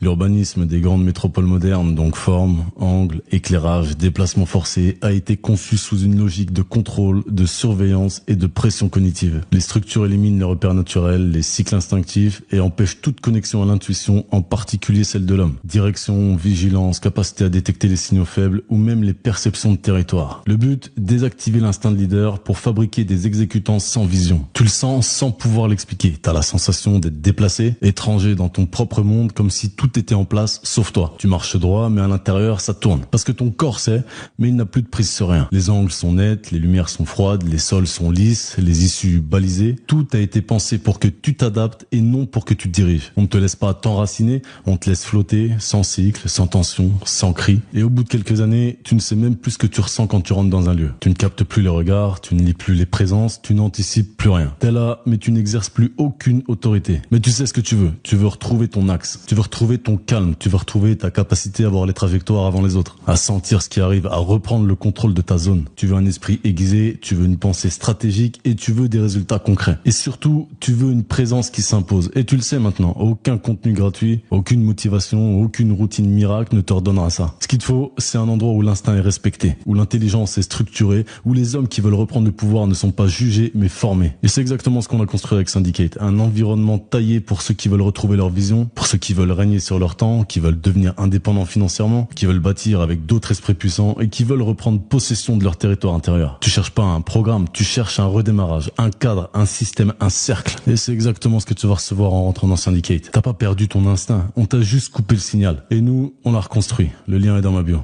L'urbanisme des grandes métropoles modernes, donc forme, angle, éclairage, déplacement forcé, a été conçu sous une logique de contrôle, de surveillance et de pression cognitive. Les structures éliminent les repères naturels, les cycles instinctifs et empêchent toute connexion à l'intuition, en particulier celle de l'homme. Direction, vigilance, capacité à détecter les signaux faibles ou même les perceptions de territoire. Le but, désactiver l'instinct de leader pour fabriquer des exécutants sans vision. Tu le sens sans pouvoir l'expliquer. T'as la sensation d'être déplacé, étranger dans ton propre monde, comme si tout était en place, sauf toi. Tu marches droit, mais à l'intérieur, ça tourne. Parce que ton corps sait, mais il n'a plus de prise sur rien. Les angles sont nets, les lumières sont froides, les sols sont lisses, les issues balisées. Tout a été pensé pour que tu t'adaptes et non pour que tu te diriges. On ne te laisse pas t'enraciner, on te laisse flotter, sans cycle, sans tension, sans cri. Et au bout de quelques années, tu ne sais même plus ce que tu ressens quand tu rentres dans un lieu. Tu ne captes plus les regards, tu ne lis plus les présences, tu n'anticipes plus rien. T'es là, mais tu n'exerces plus aucune autorité. Mais tu sais ce que tu veux. Tu veux retrouver ton axe. Tu veux retrouver ton calme, tu veux retrouver ta capacité à voir les trajectoires avant les autres, à sentir ce qui arrive, à reprendre le contrôle de ta zone. Tu veux un esprit aiguisé, tu veux une pensée stratégique et tu veux des résultats concrets. Et surtout, tu veux une présence qui s'impose. Et tu le sais maintenant, aucun contenu gratuit, aucune motivation, aucune routine miracle ne te redonnera ça. Ce qu'il te faut, c'est un endroit où l'instinct est respecté, où l'intelligence est structurée, où les hommes qui veulent reprendre le pouvoir ne sont pas jugés mais formés. Et c'est exactement ce qu'on a construit avec Syndicate, un environnement taillé pour ceux qui veulent retrouver leur vision, pour ceux qui veulent régner sur leur temps, qui veulent devenir indépendants financièrement, qui veulent bâtir avec d'autres esprits puissants et qui veulent reprendre possession de leur territoire intérieur. Tu cherches pas un programme, tu cherches un redémarrage, un cadre, un système, un cercle. Et c'est exactement ce que tu vas recevoir en rentrant dans Syndicate. T'as pas perdu ton instinct, on t'a juste coupé le signal. Et nous, on l'a reconstruit. Le lien est dans ma bio.